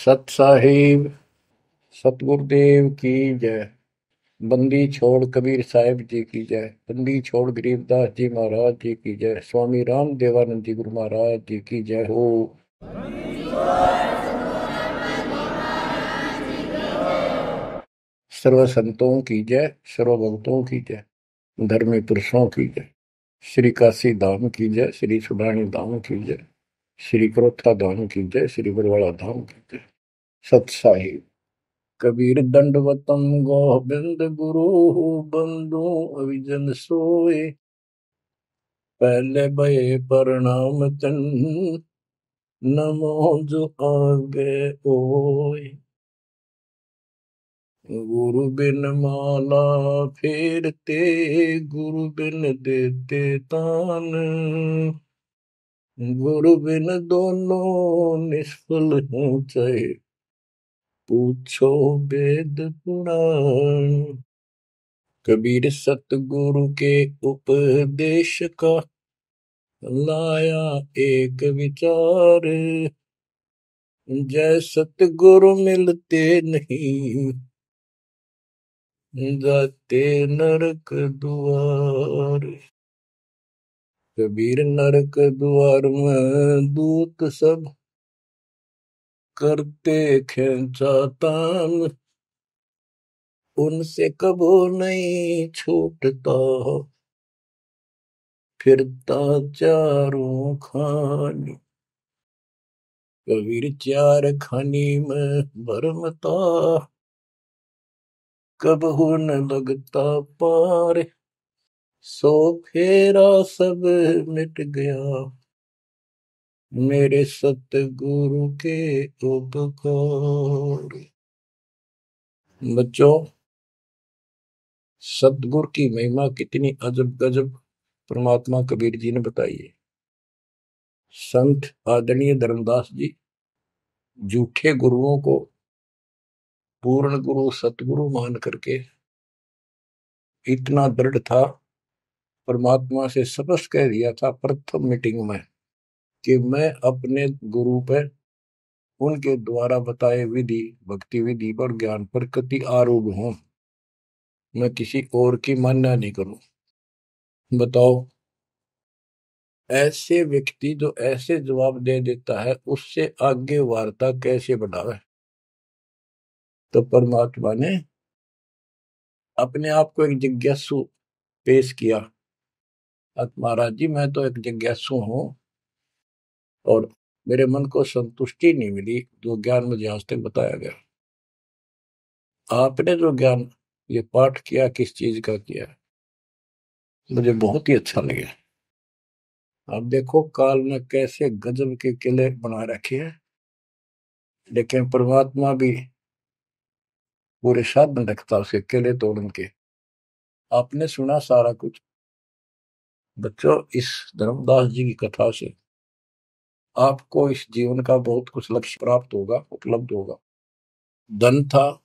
सत साहिब सतगुरुदेव की जय। बंदी छोड़ कबीर साहिब जी की जय। बंदी छोड़ गरीबदास जी महाराज जी की जय। स्वामी राम देवानंद जी गुरु महाराज जी की जय हो। सर्व संतों की जय, सर्व भक्तों की जय, धर्मी पुरुषों की जय। श्री काशी धाम की जय, श्री सुडानी धाम की जय, श्री क्रोथा धाम की जय, श्री बरवाड़ा धाम की जय। सत साहिब। कबीर दंडवतम गोविंद गुरु बंधु अविजन सोए। पहले भये प्रणाम तन नमो जो आगे ओए। गुरु बिन माला फेरते, गुरु बिन देते तान, गुरु बिन दोनों निष्फल हो चाहे पूछो वेद पुराण। कबीर सतगुरु के उपदेश का लाया एक विचार। जय सतगुरु मिलते नहीं, जाते नरक द्वार। कबीर नरक द्वार में दूत सब करते खेचा तान, उनसे कबो नहीं छूटता फिरता चारों खानी। कबीर चार खानी में भरमता, कबहू न लगता पार। सो फेरा सब मिट गया, मेरे सतगुरु के उपकार। बच्चों, सतगुरु की महिमा कितनी अजब गजब परमात्मा कबीर जी ने बताई है। संत आदरणीय धर्मदास जी झूठे गुरुओं को पूर्ण गुरु सतगुरु मान करके इतना दृढ़ था, परमात्मा से स्पष्ट कह दिया था प्रथम मीटिंग में कि मैं अपने गुरु पर उनके द्वारा बताए विधि भक्ति विधि पर ज्ञान पर कति आरूढ़ हूं। मैं किसी और की मान्य नहीं करूं। बताओ, ऐसे व्यक्ति जो ऐसे जवाब दे देता है उससे आगे वार्ता कैसे बढ़ावे। तो परमात्मा ने अपने आप को एक जिज्ञासु पेश किया। महाराज जी, मैं तो एक जिज्ञासु हूं और मेरे मन को संतुष्टि नहीं मिली जो ज्ञान मुझे आज तक बताया गया। आपने जो ज्ञान ये पाठ किया किस चीज का किया, मुझे बहुत ही अच्छा लगा। अब देखो काल ने कैसे गजब के किले बना रखे हैं, लेकिन परमात्मा भी पूरे साधन रखता उसके किले तोड़न के। आपने सुना सारा कुछ। बच्चों, इस धर्मदास जी की कथा से आपको इस जीवन का बहुत कुछ लक्ष्य प्राप्त होगा, उपलब्ध होगा। धन था,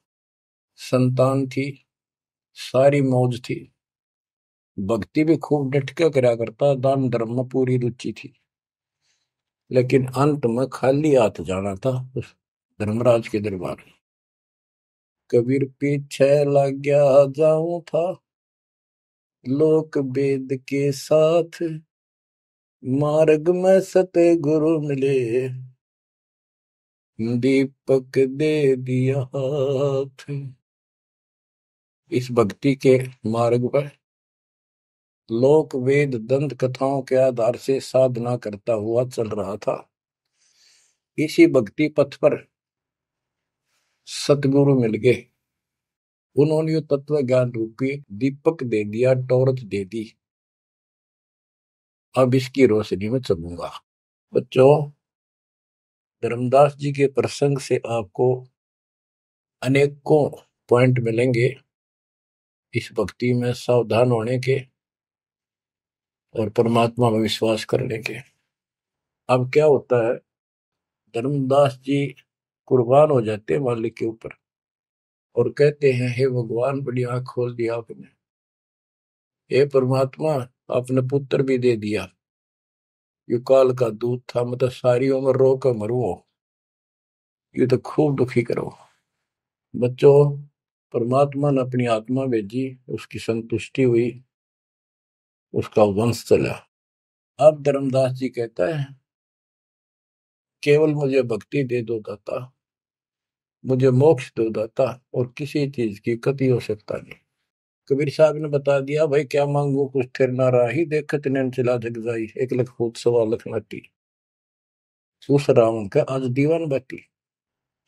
संतान थी, सारी मौज थी, भक्ति भी खूब डट के करा करता, दान धर्म में पूरी रुचि थी, लेकिन अंत में खाली हाथ जाना था उस धर्मराज के दरबार। कबीर पीछे लग गया जाऊं था, लोक वेद के साथ, मार्ग में सतगुरु मिले, दीपक दे दिया हाथ। इस भक्ति के मार्ग पर लोक वेद दंत कथाओं के आधार से साधना करता हुआ चल रहा था। इसी भक्ति पथ पर सतगुरु मिल गए। उन्होंने तत्व ज्ञान रूपी दीपक दे दिया, टॉर्च दे दी। अब इसकी रोशनी में चलूंगा। बच्चों, धर्मदास जी के प्रसंग से आपको अनेकों पॉइंट मिलेंगे इस भक्ति में सावधान होने के और परमात्मा में विश्वास करने के। अब क्या होता है, धर्मदास जी कुर्बान हो जाते हैं मालिक के ऊपर और कहते हैं, हे भगवान, बड़ी आंख खोल दिया आपने। हे परमात्मा, आपने पुत्र भी दे दिया। युकाल का दूध था, मतलब सारी उम्र रो कर मरू। ये तो खूब दुखी करो। बच्चों, परमात्मा ने अपनी आत्मा भेजी, उसकी संतुष्टि हुई, उसका वंश चला। अब धर्मदास जी कहता है, केवल मुझे भक्ति दे दो दाता, मुझे मोक्ष दो दाता, और किसी चीज की कति आवश्यकता नहीं। कबीर साहब ने बता दिया, भाई क्या मांगू कुछ थिर ना राही, देखत नैन चला जग जाई, 1 लख फूट 1.25 लाख नाटी। उस रावण का आज दीवान बाटी,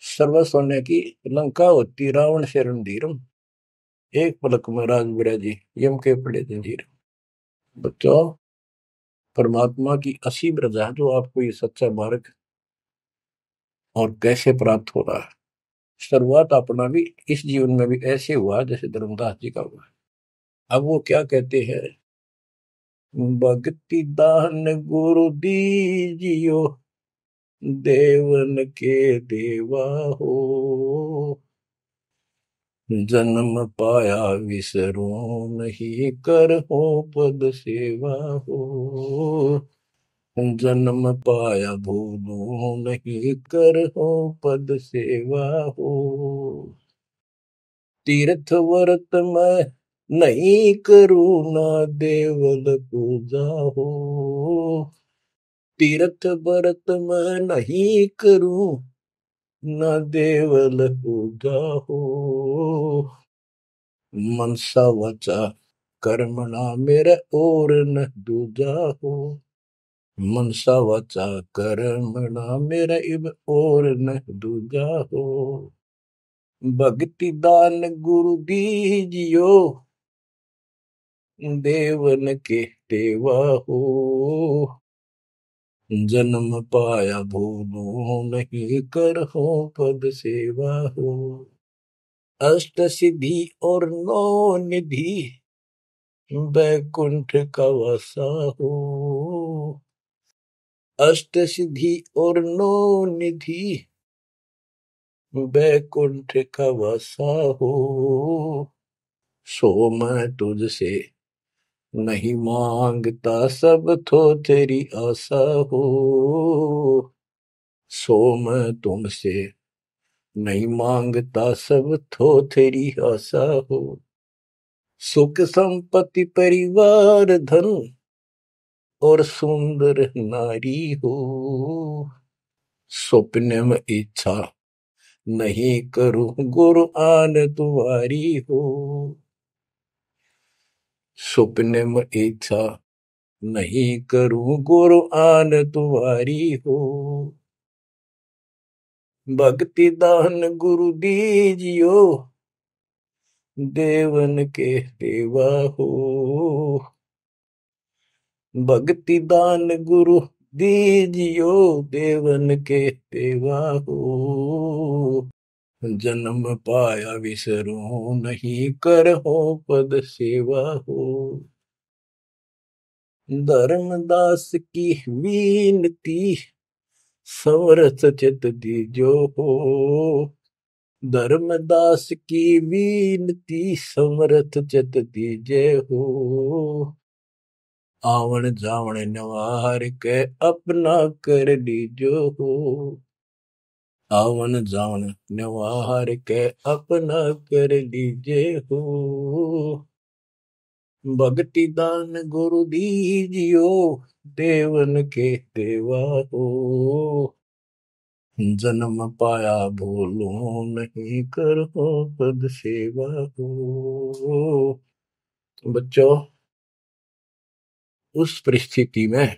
सर्व सोने की लंका होती, रावण से रणधीरम, एक पलक में राज बिराजी, यम के पड़े जंजीर। बच्चों, परमात्मा की असीम रजा है जो आपको ये सच्चा मार्ग और कैसे प्राप्त हो रहा है। शुरुआत अपना भी इस जीवन में भी ऐसे हुआ जैसे धर्मदास जी का हुआ। अब वो क्या कहते हैं, भक्ति दान गुरु दीजियो, देवन के देवा हो, जन्म पाया विसरो नहीं, कर हो पद सेवा हो, जन्म पाया भूलो नहीं, कर हो पद सेवा हो, तीर्थ व्रत मैं नहीं करूँ ना, देवल पूजा हो, तीर्थ व्रत मैं नहीं करूँ ना, देवल पूजा हो, मनसा वाचा कर्मणा मेरा और न दूजा हो, मनसा वाचा कर्मणा मेरा इब और न दूजा हो, भक्ति दान गुरु दीजियो, देवन के देवा हो, जन्म पाया भूलो नहीं, कर हो पद सेवा हो, अष्ट सिद्धि और 9 निधि, बैकुंठ का वासा हो, अष्ट सिद्धि और 9 निधि, बैकुंठ का वासा हो, सो मैं तुझसे नहीं मांगता, सब तो तेरी आशा हो, सो मैं तुमसे नहीं मांगता, सब तो तेरी आशा हो, सुख संपत्ति परिवार धन और सुंदर नारी हो, स्वप्न में इच्छा नहीं करूं, गुरु आन तुम्हारी हो, स्वप्न में इच्छा नहीं करूं, गुरु आन तुम्हारी हो, भक्ति दान गुरु दीजियो, देवन के देवा हो, भक्ति दान गुरु दीजियो, देवन के देवा हो, जन्म पाया विसरो नहीं, कर हो पद सेवा हो, धर्मदास की विनती, समरथ चित दीजो हो, धर्मदास की विनती, समरथ चित दीजे हो, आवन जावन नवार के अपना कर लीजो हो, आवन जावन नवार के अपना कर लीजे हो, भक्ति दान गुरु दीजियो, देवन के देवा हो, जन्म पाया भूलो नहीं, करो पद सेवा हो। बच्चों, उस परिस्थिति में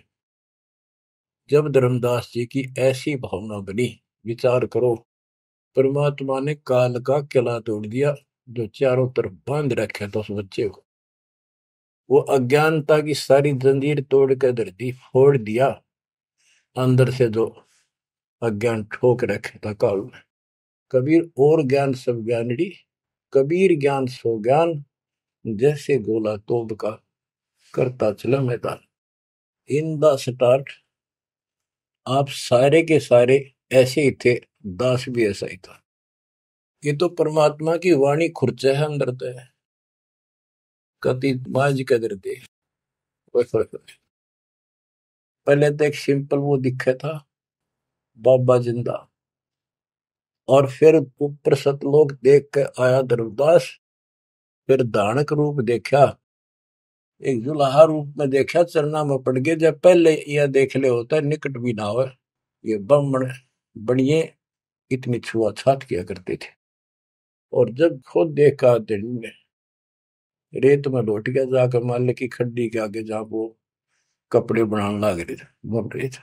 जब धर्मदास जी की ऐसी भावना बनी, विचार करो, परमात्मा ने काल का किला तोड़ दिया जो चारों तरफ बांध रखा था उस बच्चे को, वो अज्ञानता की सारी जंजीर तोड़ कर धरती फोड़ दिया, अंदर से जो अज्ञान ठोक रखे था काल में। कबीर और ज्ञान सब ज्ञानड़ी, कबीर ज्ञान सो ज्ञान, जैसे गोला तोब का करता चला मैदान। इन द स्टार्ट आप सारे के सारे ऐसे ही थे, दास भी ऐसा ही था। ये तो परमात्मा की वाणी खुर्च है अंदर तो है, कति माज कदर दे। पहले तो एक सिंपल वो दिखा था, बाबा जिंदा, और फिर ऊपर सतलोक देख के आया धर्मदास, फिर दानक रूप देखा, एक जुलाहा रूप में देखा, चरना में पड़ गए। जब पहले यह देख ले होता है निकट भी ना हो, ये ब्राह्मण बड़िए इतनी छुआछात किया करते थे। और जब खुद देखा दिन में रेत में लौट गया, जाकर मालिक की खड्डी के आगे जहाँ वो कपड़े बनाने लग रहे थे, बन रहे थे।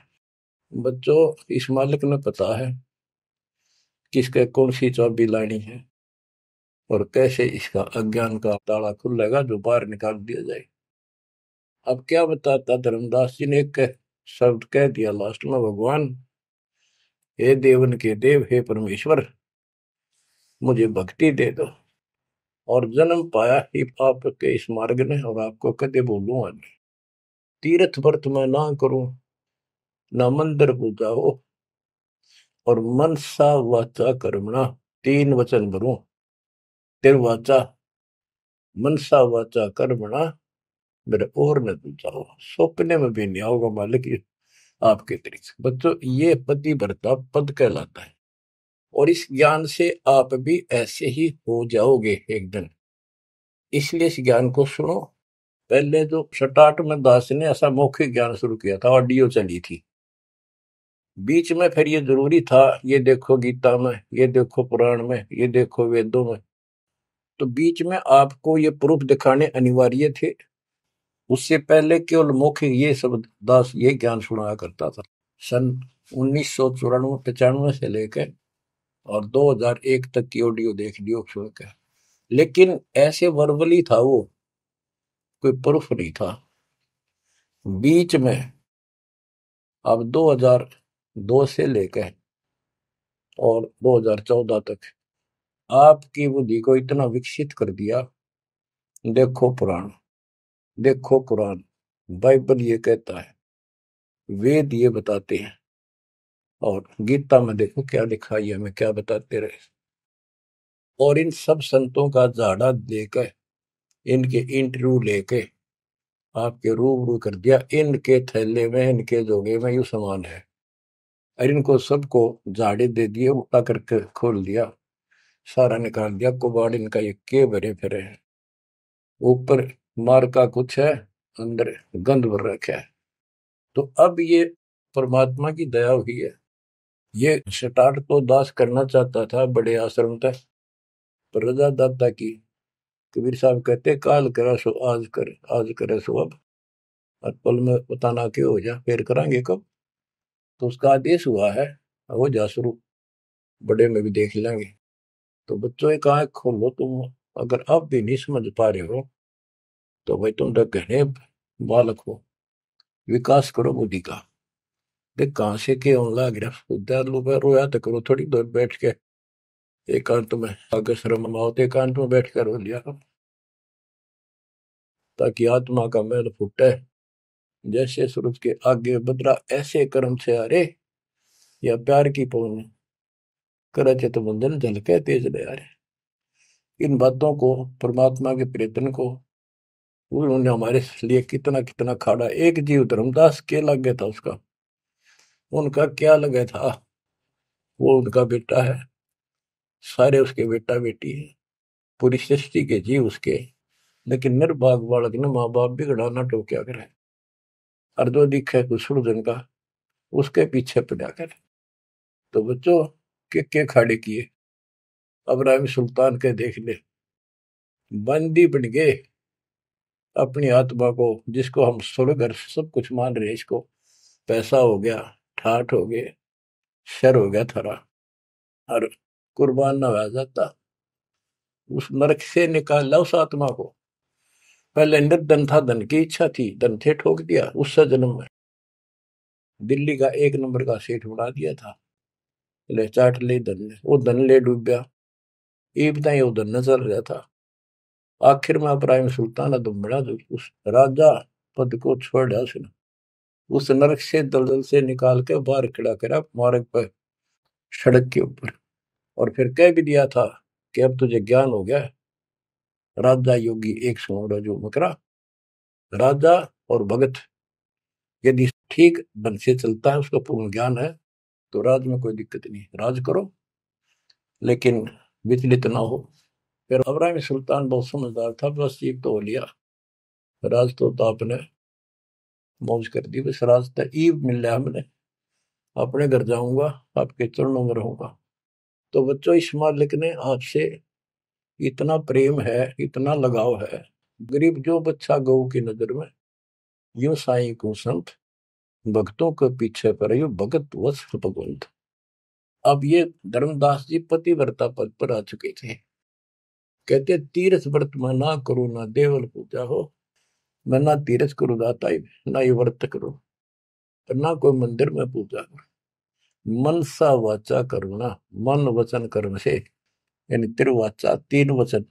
बच्चों, इस मालिक ने पता है किसके कौन सी चाबी लानी है और कैसे इसका अज्ञान का ताला खुलेगा जो बाहर निकाल दिया जाए। अब क्या बताता धर्मदास जी ने एक शब्द कह दिया लास्ट में, भगवान हे देवन के देव, हे परमेश्वर, मुझे भक्ति दे दो और जन्म पाया ही आपके इस मार्ग ने, और आपको कदे बोलूंगा नहीं। तीर्थ व्रत में ना करूं, ना मंदिर पूजा हो, और मनसा वाचा कर्मणा, तीन वचन भरूं। वाचा, मनसा वाचा कर्मणा, मेरे और न दूजा हो, सपने में भी नहीं आओगे मालिक आपके तरीके। बच्चों, ये पति भरता पद कहलाता है, और इस ज्ञान से आप भी ऐसे ही हो जाओगे एक दिन। इसलिए इस ज्ञान को सुनो। पहले जो स्टार्ट में दास ने ऐसा मौखिक ज्ञान शुरू किया था, ऑडियो चली थी। बीच में फिर ये जरूरी था, ये देखो गीता में, ये देखो पुराण में, ये देखो वेदों में। तो बीच में आपको ये प्रूफ दिखाने अनिवार्य थे। उससे पहले केवल मौखिक ये सब दास ये ज्ञान सुनाया करता था। सन 1994-95 से लेकर और 2001 तक की ऑडियो देख लियो सुन के। लेकिन ऐसे वर्बली था वो, कोई प्रूफ नहीं था। बीच में अब 2002 से लेकर और 2014 तक आपकी बुद्धि को इतना विकसित कर दिया। देखो पुराण, देखो कुरान, बाइबल ये कहता है, वेद ये बताते हैं, और गीता में देखो क्या लिखा है, हमें क्या बताते रहे। और इन सब संतों का झाड़ा देकर, इनके इंटरव्यू लेके आपके रूबरू कर दिया। इनके थैले में, इनके जोगे में यू सामान है, और इनको सबको झाड़े दे दिए, उल्टा करके खोल दिया, सारा निकाल दिया कुबाड़ इनका, ये के भरे फिरे हैं। ऊपर मार का कुछ है, अंदर गंध भर रखा है। तो अब ये परमात्मा की दया हुई है। ये स्टार्ट तो दास करना चाहता था बड़े आश्रम तक, पर रजा दाता की। कबीर साहब कहते, काल करा सो आज कर, आज करे सो अब, और पल में बताना क्यों हो जा, फिर करांगे कब। तो उसका आदेश हुआ है, हो जा शुरू, बड़े में भी देख लेंगे। तो बच्चों एक आंख खोलो तुम, अगर अब भी नहीं समझ पा रहे हो तो भाई तुम तो घने बालक हो, विकास करो बुद्धि का। देख कहाँ से के होने लग रहा, उद्यालु में रोया तो करो थोड़ी देर बैठ के, एकांत में, अगर शर्म आओ तो एकांत में बैठ कर रो लिया करो, ताकि आत्मा का मैल फूटे। जैसे सूरज के आगे बदरा, ऐसे कर्म से अरे, या प्यार की पवन करे चित बंधन झलके तेज ले आ रहे। इन बातों को, परमात्मा के प्रेतन को, उन्होंने हमारे लिए कितना कितना खाड़ा। एक जीव धर्मदास के लग गया था उसका, उनका क्या लगा था, वो उनका बेटा है, सारे उसके बेटा बेटी है, पूरी सृष्टि के जीव उसके। लेकिन निर्भाग बालक ने माँ बाप बिगड़ाना टोक्या करे, और जो दिखे कुछ जन का उसके पीछे पड़ा करे। तो बच्चों, के खाड़े किए, अब्राहिम सुल्तान के देख ले, बंदी बन गए अपनी आत्मा को, जिसको हम स्वर्ग और सब कुछ मान रहे, इसको पैसा हो गया, ठाठ हो गए, शर हो गया थारा, और कुर्बान ना हो जाता, उस नरक से निकाला उस आत्मा को। पहले निर्धन था, धन की इच्छा थी, धन थे ठोक दिया, उस जन्म में दिल्ली का एक नंबर का सेठ बना दिया था, ले चाट ले धन ले, वो धन ले डूब गया, ये बताइए वो धन न चल रहा था। आखिर में इब्राहिम सुल्तान अदम बड़ा, उस राजा पद को छोड़ा उसने, उस नरक से दलदल से निकाल के बाहर खड़ा करा मार्ग पर, सड़क के ऊपर। और फिर कह भी दिया था कि अब तुझे ज्ञान हो गया, राजा योगी एक सुनो जो मकरा। राजा और भगत यदि ठीक ढंग से चलता है, उसका पूर्ण ज्ञान है, तो राज में कोई दिक्कत नहीं, राज करो। लेकिन विचलित ना हो। फिर इब्राहिम सुल्तान बहुत समझदार था, बस ईब तो हो लिया, राज तो आपने मौज कर दी, बस रास्ता ईब मिल रहा हमने, अपने घर जाऊंगा, आपके चरणों में रहूंगा। तो बच्चों, इस मालिक ने आपसे इतना प्रेम है, इतना लगाव है, गरीब जो बच्चा गऊ की नजर में, यूं साईं को संत, भक्तों के पीछे पर यू भगत वत्स भगवंत। अब ये धर्मदास जी पतिव्रता पद पर आ चुके थे। कहते तीर्थ व्रत में ना करो ना देवल पूजा हो, मैं ना तीर्थ करूँ दाता ना ये व्रत करो, ना कोई मंदिर में पूजा करो, मन सा वाचा करुणा, मन वचन कर्म से, यानी तिरुवाचा तीन वचन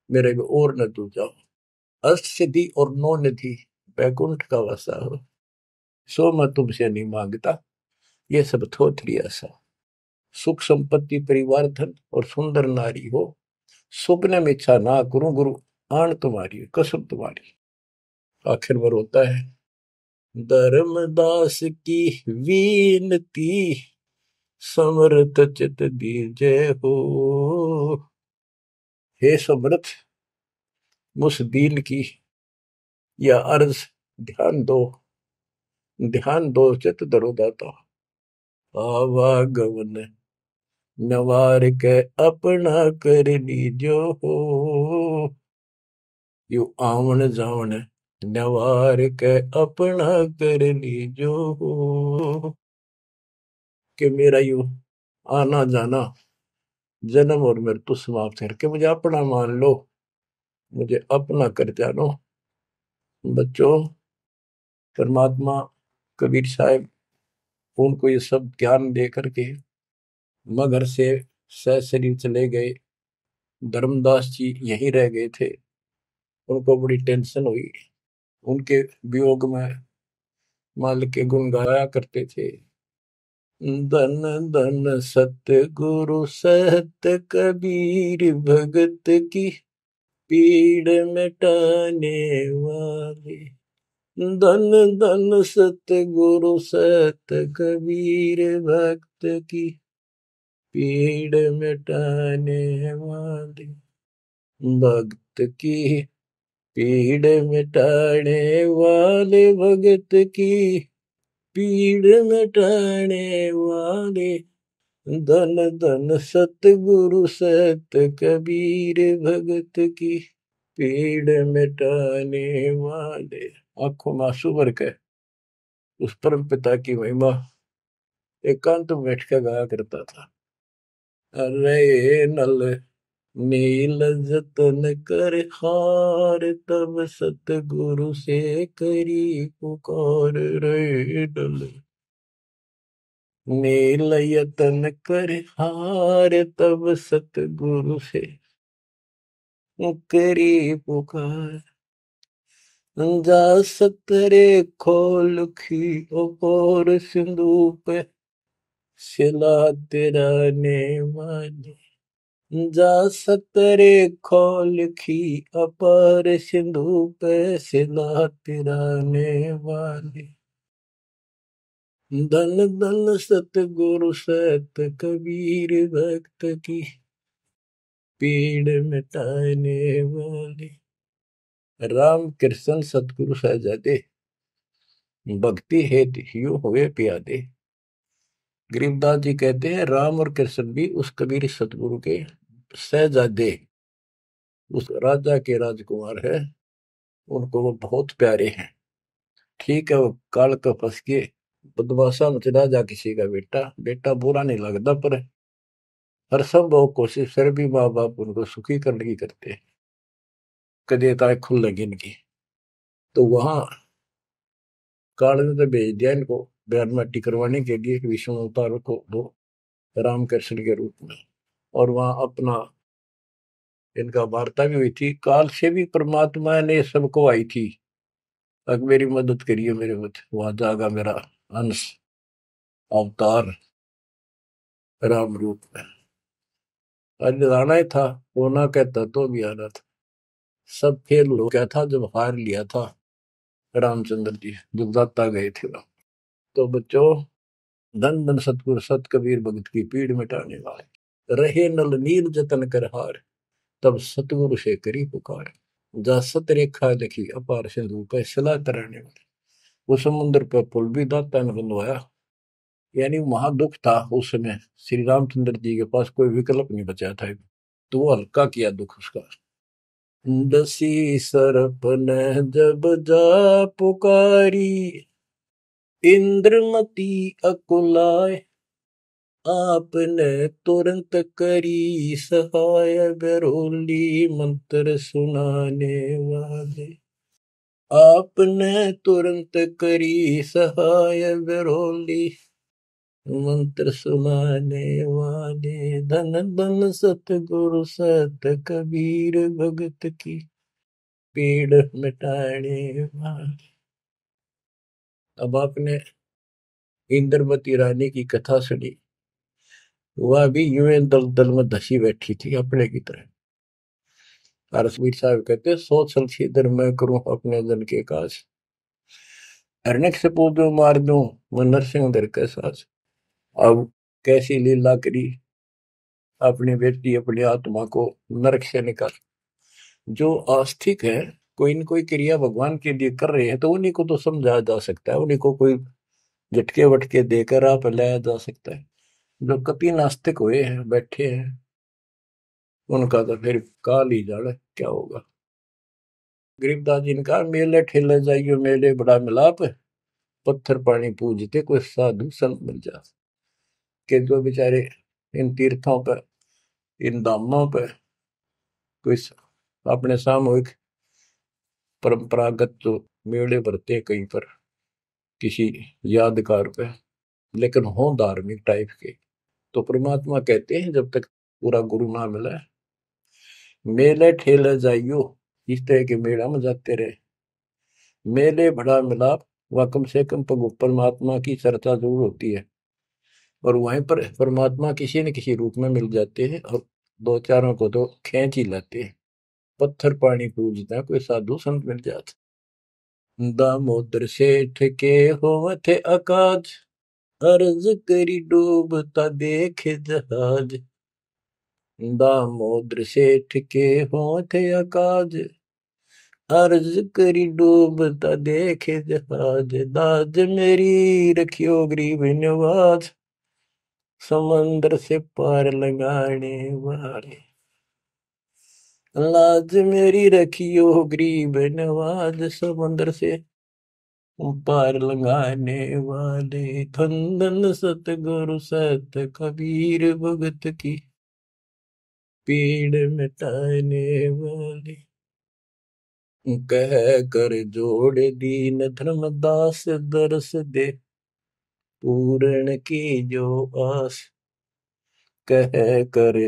मेरे को और न तू जाओ, अष्ट सिद्धि और नौ निधि बैकुंठ का वासा हो, सो मैं तुमसे नहीं मांगता, ये सब थोथरी ऐसा। सुख संपत्ति परिवार धन और सुंदर नारी हो, सुपने में इच्छा ना करूं गुरु, आन तुम्हारी कसम तुम्हारी। आखिर में रोता है, धर्मदास की वीनती, समर्थ चित दीजे हो। हे समर्थ, मुझ दीन की या अर्ज ध्यान दो, ध्यान दो चित धरो दाता। आवागमन नवार के अपना कर लीजो हो, यू आवन जावन नवार के अपना कर लीजो हो। कि मेरा यू आना जाना, जन्म और मृत्यु समाप्त करके मुझे अपना मान लो, मुझे अपना कर जानो। बच्चों, परमात्मा कबीर साहब उनको ये सब ज्ञान दे करके मगर से सशरीर चले गए। धर्मदास जी यहीं रह गए थे, उनको बड़ी टेंशन हुई। उनके वियोग में मालिक के गुण गाया करते थे, धन धन सत्य गुरु सत्य कबीर भगत की पीड़ मिटाने वाले। धन धन सत्य गुरु सत्य कबीर भक्त की पीड़ मिटाने वाले। भक्त की पीड़ मिटाने वाले, भगत की पीड़ मिटाने वाले। धन धन सतगुरु सत कबीर भगत की पीड़ मिटाने वाले। आंखों में आंसू भर के उस परम पिता की महिमा एकांत में बैठ कर गाया करता था। अरे नल नील जतन कर हार, तब सतगुरु से करी पुकार। रे नल नील यतन कर हार, तब सतगुरु से करी पुकार। जा सतरे खोल खी और सिंधु पे सिला तेरा ने वाली। जा सतरे खोल खी अपार सिंधु पे सिला तिराने वाली। धन धन सतगुरु सत कबीर भक्त की पीड़ मिटाने वाली। राम कृष्ण सतगुरु सहजादे, भक्ति हेतु ह्यू हुए प्यादे। गरीबदास जी कहते हैं राम और कृष्ण भी उस कबीर सतगुरु के सहजादे, उस राजा के राजकुमार है, उनको वो बहुत प्यारे हैं। ठीक है, वो काल का फंस के बदमाशा में चला जा किसी का बेटा, बेटा बुरा नहीं लगता, पर हर संभव कोशिश फिर भी माँ बाप उनको सुखी करने की करते हैं, कदे ताए खुल लगी इनकी। तो वहां काल ने तो भेज दिया इनको बयान माटी करवाने के लिए विष्णु अवतार को दो रामकृष्ण के रूप में, और वहां अपना इनका वार्ता भी हुई थी। काल से भी परमात्मा ने सबको आई थी, अब मेरी मदद करिए मेरे मत, वहां जागा मेरा अंश अवतार राम रूप में। आज आना ही था, वो ना कहता तो भी आना था। सब फेल हो गया था जब हार लिया था रामचंद्र जी, जब दाता गए थे राम। तो बच्चों, धन धन सतगुरु सत कबीर भगत की पीड़ मिटाने वाले। रहे नल नील जतन कर हार, तब सतगुरु से करी पुकार। जा सत रेखा लिखी अपार सिंधु पे सलाह तराने वाले। वो समुद्र पे पुल भी दाता ने बनवाया। यानी वहां दुख था उस समय, श्री रामचंद्र जी के पास कोई विकल्प नहीं बचा था, तो वो हल्का किया दुख उसका। दसी सरप ने जब जा पुकारी, इंद्रमती अकुलाय, आपने तुरंत करी सहाय, बरोली मंत्र सुनाने वाले। आपने तुरंत करी सहाय, बरोली मंत्र सुनाने वाले। धन धन सतगुरु सत कबीर, भगत की पीड़ मिटाने वाले। अब आपने इंद्रमती रानी की कथा सुनी, वह भी यूं दल दल में धसी बैठी थी अपने की तरह। रसवीर साहब कहते, सोच छलछीदर मैं करूं अपने जन के काज, हरनेक से पूजो मार दूं मैं नरसिंह दर के साज। अब कैसी लीला करी अपनी बेटी अपनी आत्मा को नरक से निकाल। जो आस्तिक है, कोई न कोई क्रिया भगवान के लिए कर रहे हैं, तो उन्हीं को तो समझाया जा सकता है, उन्हीं को कोई झटके वटके देकर आप लाया जा सकता है। जो कति नास्तिक हुए हैं बैठे हैं, उनका तो फिर काल ही जाने क्या होगा। गरीबदास जी ने कहा, मेले ठेले जाइयो मेले बड़ा मिलाप, पत्थर पानी पूजते कोई साधु संत मिल जा। के जो बेचारे इन तीर्थों पर, इन धामों पर कोई अपने सामूहिक परंपरागत जो मेले भरते हैं कहीं पर किसी यादगार पे, लेकिन हो धार्मिक टाइप के, तो परमात्मा कहते हैं जब तक पूरा गुरु ना मिला, मेले ठेले जाइयो, इस तरह के मेला में जाते रहे, मेले बड़ा मिलाप, वह कम से कम परमात्मा की चर्चा जरूर होती है, और वहीं पर परमात्मा किसी न किसी रूप में मिल जाते हैं, और दो चारों को तो खींच ही लेते हैं। पत्थर पानी पूजता है कोई साधु संत मिल जाते। दामोदर सेठ के होवत अकाज, अर्ज करी डूबता देखे जहाज। दामोदर सेठ के होवत अकाज, अर्ज करी डूबता देखे जहाज। दाज मेरी रखियो गरीब नवाज, समंदर से पार लगाने वाले। लाज मेरी रखियो गरीब नवाज, समंदर से पार लगाने वाले। धन धन सतगुरु सत कबीर, भगत की पीड़ मिटाने वाले। कह कर जोड़ दीन धर्मदास, दरस दे पूर्ण की जो आस। कह कर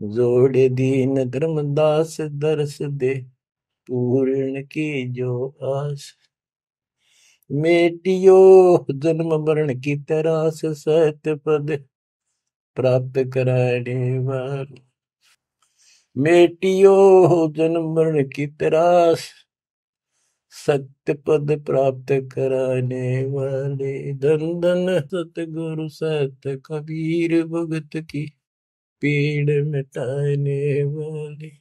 जोड़ दीन धर्मदास, दरस दे पूर्ण की जो आस। मेटियो जन्म मरण की तरास, सत्य पद प्राप्त कराने वाले। मेटियो जन्म मरण की तरास, सत्य पद प्राप्त कराने वाले। धन धन सतगुरु सत कबीर, भगत की पीड़ मिटाने वाले।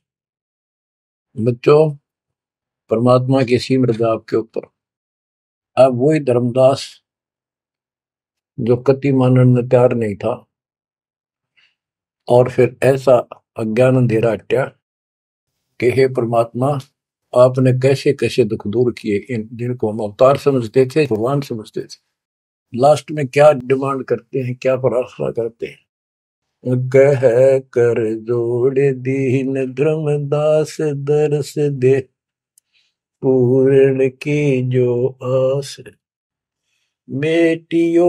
बच्चों, परमात्मा की सिमरन आपके ऊपर। अब वही धर्मदास जो कति मानने में तैयार नहीं था, और फिर ऐसा अज्ञान अंधेरा हटा कि हे परमात्मा, आपने कैसे कैसे दुख दूर किए, इन जिनको हम अवतार समझते थे, भगवान समझते थे, लास्ट में क्या डिमांड करते हैं, क्या प्रार्थना करते हैं। कह कर जोड़ दीन धर्मदास, दरस दे पूर्ण की जो आस। मेटियो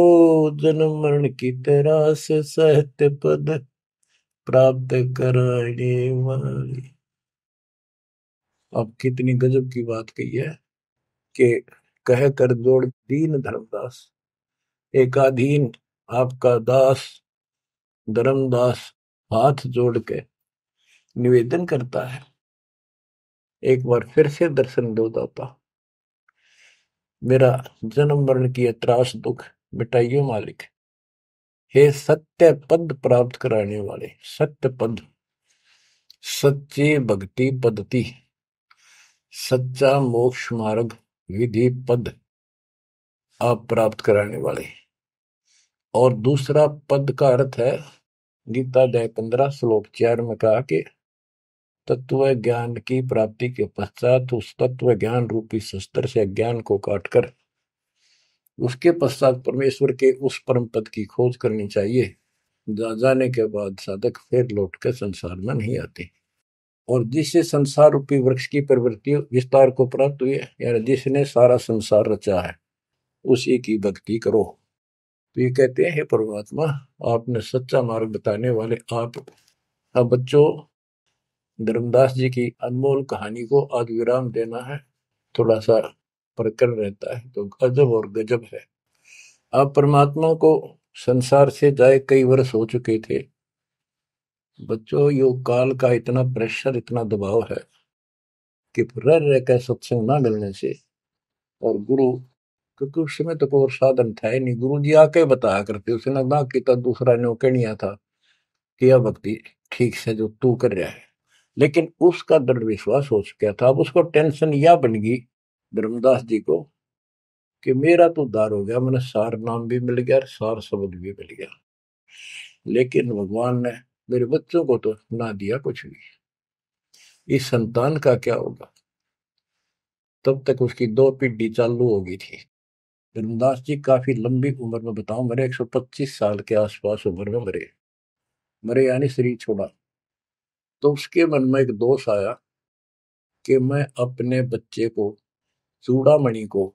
जन्म मरण की तरास, सत्य पद प्राप्त कराने वाली। अब कितनी गजब की बात कही है कि कह कर जोड़ दीन धर्मदास, एकाधीन आपका दास धर्मदास हाथ जोड़ के निवेदन करता है, एक बार फिर से दर्शन दो दाता, मेरा जन्म मरण की त्रास दुख मिटाइयो मालिक। हे सत्य पद प्राप्त कराने वाले, सत्य पद, सच्ची भक्ति पद्धति, सच्चा मोक्ष मार्ग विधि पद आप प्राप्त कराने वाले। और दूसरा पद का अर्थ है गीता अध्याय 15 श्लोक 4 में कहा कि तत्व ज्ञान की प्राप्ति के पश्चात उस तत्व ज्ञान रूपी शस्त्र से ज्ञान को काटकर उसके पश्चात परमेश्वर के उस परम पद की खोज करनी चाहिए। जाने के बाद साधक फिर लौट कर संसार में नहीं आते। और जिससे संसार रूपी वृक्ष की प्रवृत्ति विस्तार को प्राप्त हुई है, यानी जिसने सारा संसार रचा है, उसी की भक्ति करो। तो ये कहते हैं, हे परमात्मा, आपने सच्चा मार्ग बताने वाले आप। अब बच्चों, धर्मदास जी की अनमोल कहानी को आज विराम देना है, थोड़ा सा प्रकरण रहता है तो गजब और गजब है। आप परमात्मा को संसार से जाए कई वर्ष हो चुके थे। बच्चों, योग काल का इतना प्रेशर, इतना दबाव है कि रह रह कर सत्संग ना मिलने से, और गुरु, क्योंकि उस समय तो कोई साधन था ही नहीं, गुरु जी आके बताया करते, उसने ना किया दूसरा ने कहनिया था कि यह भक्ति ठीक से जो तू कर रहा है। लेकिन उसका दृढ़ विश्वास हो चुका था। अब उसको टेंशन यह बन गई धर्मदास जी को कि मेरा तो उद्धार हो गया, मैंने सार नाम भी मिल गया, सार शब्द भी मिल गया, लेकिन भगवान ने मेरे बच्चों को तो ना दिया कुछ भी। इस संतान का क्या होगा? तब तक उसकी 2 पीढ़ी चालू हो गई थी। धर्मदास जी काफी लंबी उम्र में, बताऊं, मेरे 125 साल के आसपास उम्र में मरे। मरे यानी शरीर छोड़ा। तो उसके मन में एक दोष आया कि मैं अपने बच्चे को, चूड़ामणि को,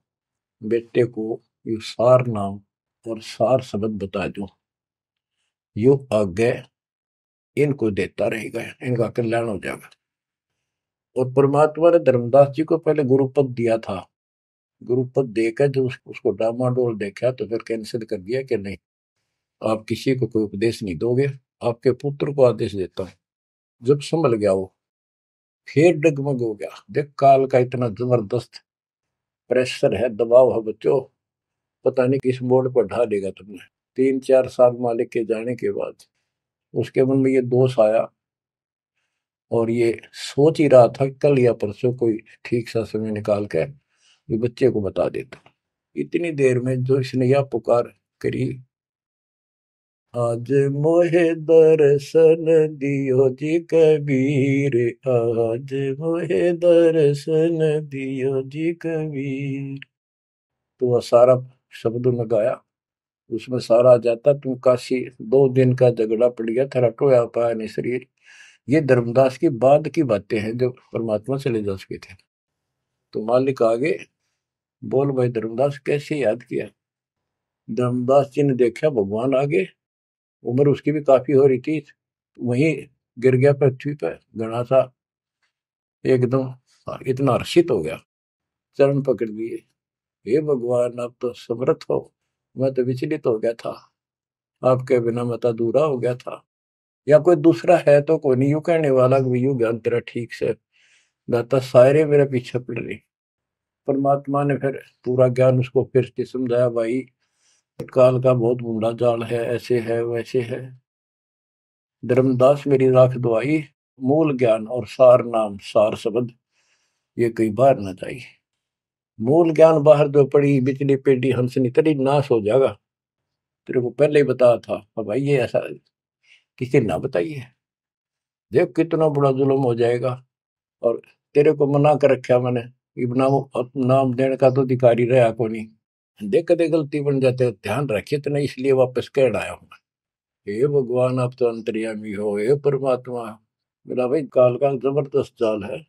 बेटे को ये सार नाम और सार शब्द बता दूं, यो आगे इनको देता रहेगा, इनका कल्याण हो जाएगा। और परमात्मा ने धर्मदास जी को पहले गुरुपद दिया था। गुरुपद देकर जब उसको डामाडोल देखा तो फिर कैंसिल कर दिया कि नहीं, आप किसी को कोई उपदेश नहीं दोगे, आपके पुत्र को आदेश देता हूं। जब संभल गया वो, फिर डगमग हो गया। देख, काल का इतना जबरदस्त प्रेशर है, दबाव है बच्चों, पता नहीं किस मोड़ पर ढा देगा तुमने। 3-4 साल मालिक के जाने के बाद उसके मन में ये दोष आया, और ये सोच ही रहा था कल या परसों कोई ठीक सा समय निकाल कर ये बच्चे को बता देता। इतनी देर में जो इसने यह पुकार करी, आज मोहे दर्शन दियो जी कबीर, आज मोहे दर्शन दियो जी कबीर। तो वह सारा शब्दों में गाया, उसमें सारा आ जाता, तुम काशी 2 दिन का झगड़ा पड़ गया, तेरा टोया पाया नहीं शरीर। ये धर्मदास की बाद की बातें हैं, जो परमात्मा चले जा चुके थे। तो मालिक आगे बोल, भाई धर्मदास कैसे याद किया? धर्मदास जी ने देखा भगवान आगे, उम्र उसकी भी काफी हो रही थी, वहीं गिर गया पृथ्वी पर घना सा, एकदम इतना हर्षित हो गया, चरण पकड़ लिए। हे भगवान, आप तो समर्थ हो, मैं तो विचलित हो गया था, आपके बिना मैं तो अधूरा हो गया था। या कोई दूसरा है तो कोई नहीं, यूं कहने वाला कि यूं ज्ञान तेरा ठीक से दाता, सारे मेरे पीछे पड़ रही। परमात्मा ने फिर पूरा ज्ञान उसको फिर से समझाया, भाई काल का बहुत बूढ़ा जाल है, ऐसे है वैसे है। धर्मदास मेरी राख दुआई, मूल ज्ञान और सार नाम सार शब्द ये कई बार न जाई। मूल ज्ञान बाहर जो पड़ी बिचली पेटी हंसनी तेरी नाश हो जाएगा। तेरे को पहले ही बताया था, अब भाई ये ऐसा किसी ना बताइए, देख कितना बड़ा जुल्म हो जाएगा। और तेरे को मना कर रखा मैंने, नाम नाम देने का तो अधिकारी रहा को नहीं। देख कदे गलती बन जाते, ध्यान रखिए तो नहीं, इसलिए वापस कह आया हूं। हे भगवान, आप तो अंतर्यामी हो, हे परमात्मा। मेरा भाई काल का जबरदस्त जाल है,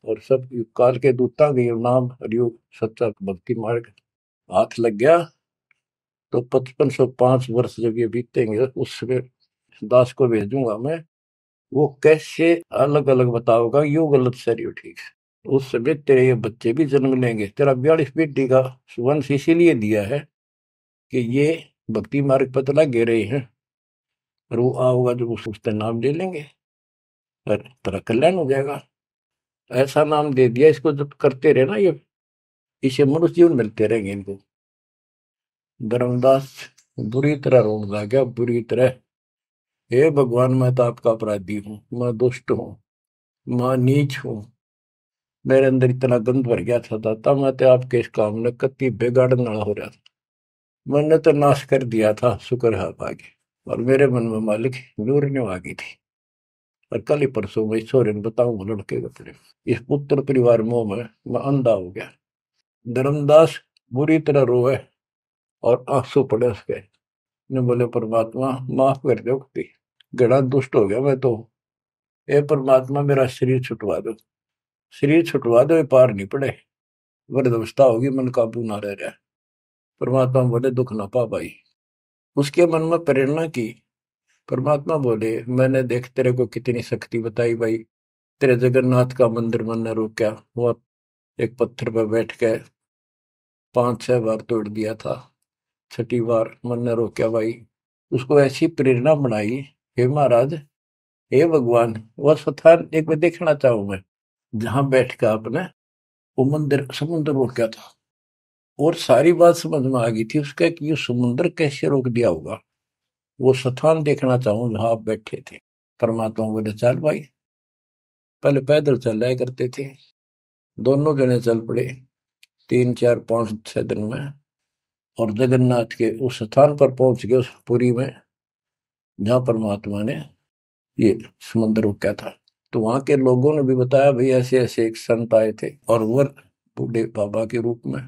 और सब काल के दूता के नाम हरियोग सच्चा भक्ति मार्ग हाथ लग गया तो 5505 वर्ष जब ये बीतेंगे, उस समय दास को भेजूंगा मैं, वो कैसे अलग अलग बताओगा, यू गलत सर यू ठीक। उस समय तेरे ये बच्चे भी जन्म लेंगे। तेरा 42 पीढ़ी का वंश इसीलिए दिया है कि ये भक्ति मार्ग पर तला गे रहे हैं, और वो आओगा जब उसका नाम ले लेंगे और तेरा कल्याण हो जाएगा। ऐसा नाम दे दिया, इसको जब करते रहे ना, ये इसे मनुष्य जीवन मिलते रहेंगे इनको। धर्मदास बुरी तरह रोने लग गया, बुरी तरह। हे भगवान, मैं तो आपका अपराधी हूँ, मैं दुष्ट हूँ, मैं नीच हूँ। मेरे अंदर इतना गंद भर गया था दाता, मैं तो आपके इस काम ने कति बिगाड़ने वाला हो रहा था। मैंने तो नाश कर दिया था, शुक्र है आप आगे। और मेरे मन में मालिक नूरने आ गई थी। और कल ही परसों में ईश्वर ने बताऊंगा लड़के अपने इस पुत्र परिवार मोह में मैं अंधा हो गया। धर्मदास बुरी तरह रोए और आंसू पड़े उसके। ने बोले परमात्मा माफ कर दो, गड़ा दुष्ट हो गया मैं तो। ए परमात्मा मेरा शरीर छुटवा दो, शरीर छुटवा दो, ये पार नहीं पड़े, वृद्धावस्था होगी, मन काबू ना रह रहा। परमात्मा बोले दुख ना पा भाई। उसके मन में प्रेरणा की। परमात्मा बोले मैंने देख तेरे को कितनी शक्ति बताई भाई। तेरे जगन्नाथ का मंदिर मैंने रोका, वो एक पत्थर पर बैठ के 5-6 बार तोड़ दिया था, छठी बार मैंने रोका भाई। उसको ऐसी प्रेरणा बनाई, हे महाराज, हे भगवान, वह स्थान एक बार देखना चाहूं मैं जहां बैठ कर आपने वो मंदिर समुद्र रोका था। और सारी बात समझ में आ गई थी उसका कि ये समुद्र कैसे रोक दिया होगा। वो स्थान देखना चाहूं जहां आप बैठे थे। परमात्मा बोले चल भाई। पहले पैदल चल रहा करते थे, दोनों जने चल पड़े 3-4-5-6 दिन में। और जगन्नाथ के उस स्थान पर पहुंच गए, उस पुरी में जहां परमात्मा ने ये समुद्र रोका था। तो वहां के लोगों ने भी बताया भाई ऐसे ऐसे एक संत आए थे और वो बूढ़े बाबा के रूप में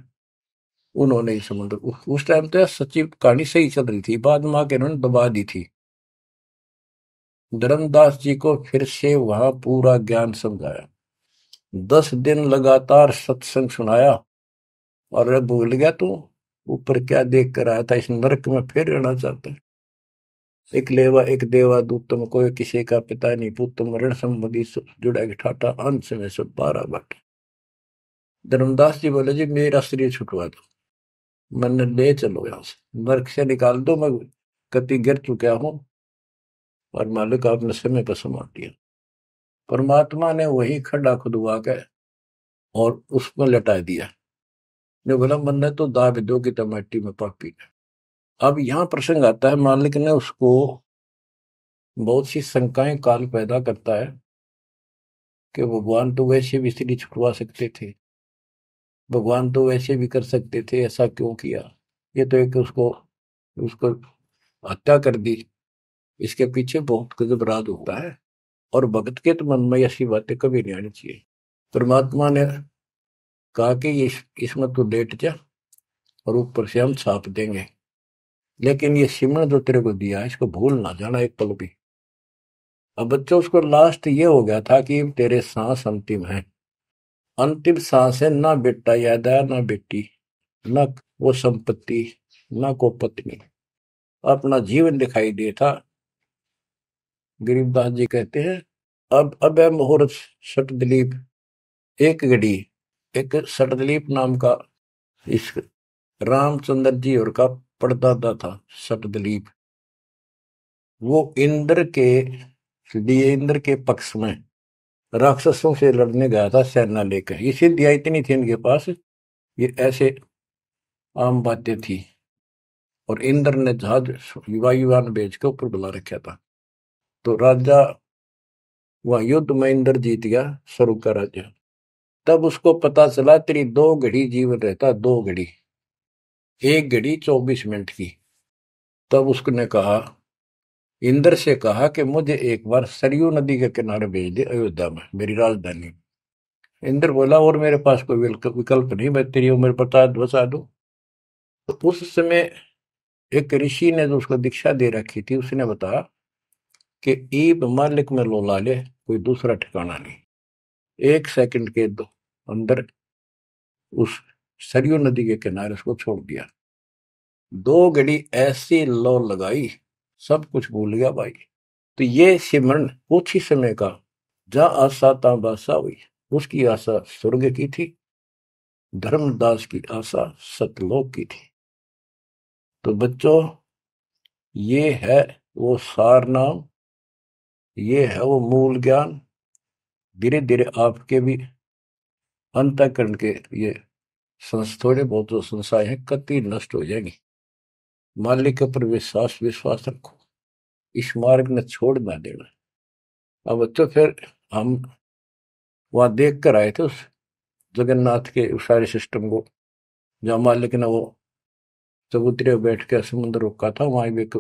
उन्होंने ही समुद्र उस टाइम तो सच्ची कहानी सही चल रही थी, बाद में आके उन्होंने दबा दी थी। धर्मदास जी को फिर से वहां पूरा ज्ञान समझाया, 10 दिन लगातार सत्संग सुनाया। और अब भूल गया तू ऊपर क्या देख कर आया था, इस नरक में फिर रहना चाहता है। एक लेवा एक देवा दूत तुम कोई किसी का पिता नहीं पुत, तुम ऋण संबंधी जुड़ा के ठाटा अंश में सब 12 बाटे। धर्मदास जी बोले जी मेरा शरीर छुटवा दो, मन ले चलो यहाँ से, नरक से निकाल दो, मैं कति गिर चुका हूं और मालिक आपने समय पर संभाल दिया। परमात्मा ने वही खड्डा खुदवा के और उसमें लटा दिया। जो बोला मन ने तो दाब दो कि टमाटी में पापी। अब यहाँ प्रसंग आता है, मालिक ने उसको बहुत सी शंकाएं काल पैदा करता है कि भगवान तो वैसे भी स्त्री छुटवा सकते थे, भगवान तो वैसे भी कर सकते थे, ऐसा क्यों किया। ये तो एक उसको उसको हत्या कर दी। इसके पीछे बहुत गजब राज होता है। और भगत के तो मन में ऐसी बातें कभी नहीं आनी चाहिए। परमात्मा ने कहा कि ये इसमें तो लेट जा और ऊपर से हम छाप देंगे, लेकिन ये सिमरन जो तेरे को दिया है इसको भूल ना जाना एक पल भी। अब बच्चों उसको लास्ट ये हो गया था कि तेरे सांस अंतिम है, अंतिम सांस है, ना बेटा याद आया ना बेटी, ना वो संपत्ति, ना को पत्नी, अपना जीवन दिखाई दे था। गरीबदास जी कहते हैं अब है मुहूर्त सटदलीप एक घड़ी। एक सटदलीप नाम का इस रामचंद्र जी और का परदादा था सटदलीप। वो इंद्र के लिए इंद्र के पक्ष में राक्षसों से लड़ने गया था सेना लेकर। ये सिद्धियां इतनी थी इनके पास, ये ऐसे आम बातें थी। और इंद्र ने जहाज वायुयान भेज के ऊपर बुला रखा था। तो राजा वहां युद्ध में इंद्र जीत गया, स्वरूप का राजा। तब उसको पता चला तेरी 2 घड़ी जीवन रहता, 2 घड़ी, 1 घड़ी 24 मिनट की। तब उसने कहा, इंद्र से कहा कि मुझे एक बार सरयू नदी के किनारे भेज दे अयोध्या में, मेरी राजधानी। इंद्र बोला और मेरे पास कोई विकल्प नहीं, मैं तेरी उम्र बता दूं। तो उस समय एक ऋषि ने जो उसको दीक्षा दे रखी थी उसने बताया कि ईब मालिक में लोला ले, कोई दूसरा ठिकाना नहीं। 1 सेकंड के अंदर उस सरयू नदी के किनारे उसको छोड़ दिया। 2 घड़ी ऐसी लो लगाई, सब कुछ भूल गया भाई। तो ये सिमरन कुछ ही समय का, जहां आशा ता बासा हुई। उसकी आशा स्वर्ग की थी, धर्मदास की आशा सतलोक की थी। तो बच्चों ये है वो सार नाम, ये है वो मूल ज्ञान। धीरे धीरे आपके भी अंतःकरण के ये थोड़े बहुत जो संशय हैं कति नष्ट हो जाएंगी। मालिक के ऊपर विश्वास विश्वास रखो, इस मार्ग ने छोड़ ना देना। अब तो फिर हम वहां देख कर आए थे उस जगन्नाथ के उस सारे सिस्टम को, जहाँ मालिक ने वो चबूतरे पे बैठ के समुद्र रोका था, वहां भी एक,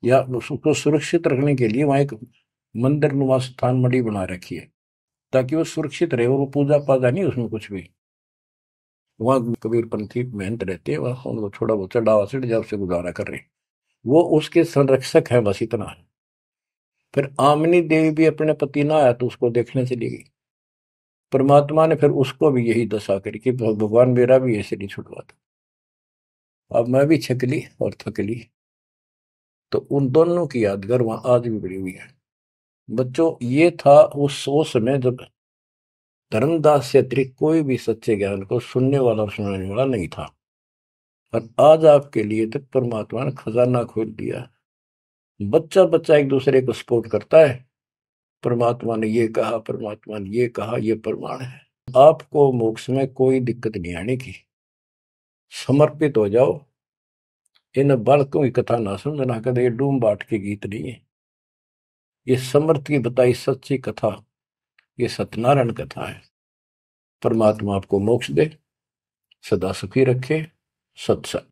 या उसको सुरक्षित रखने के लिए वहां एक मंदिर नुमा स्थान मणि बना रखी है, ताकि वो सुरक्षित रहे, और वो पूजा पाजा नहीं उसमें कुछ भी। वहां कबीरपंथी महंत रहते हैं, वहां उनको थोड़ा बहुत चढ़ावा चढ़ जाए, उससे गुजारा कर रहे हैं। वो उसके संरक्षक है, बस इतना है। फिर आमनी देवी भी अपने पति ना आया तो उसको देखने चली गई। परमात्मा ने फिर उसको भी यही दशा करी कि भगवान मेरा भी ऐसे नहीं छुड़वाता। अब मैं भी छकली और थकली, तो उन दोनों की यादगार वहां आज भी बड़ी हुई है। बच्चों, ये था उस समय जब धर्मदास से अतिरिक्त कोई भी सच्चे ज्ञान को सुनने वाला और सुनाने वाला नहीं था। और आज आपके लिए तो परमात्मा ने खजाना खोल दिया। बच्चा बच्चा एक दूसरे को सपोर्ट करता है, परमात्मा ने ये कहा, परमात्मा ने ये कहा, ये प्रमाण है। आपको मोक्ष में कोई दिक्कत नहीं आने की। समर्पित हो जाओ। इन बालकों की कथा ना समझना कर, ये डूम बाट के गीत नहीं है। ये समर्थ की बताई सच्ची कथा, ये सत्यनारायण कथा है। परमात्मा आपको मोक्ष दे, सदा सुखी रखे। सत्संग।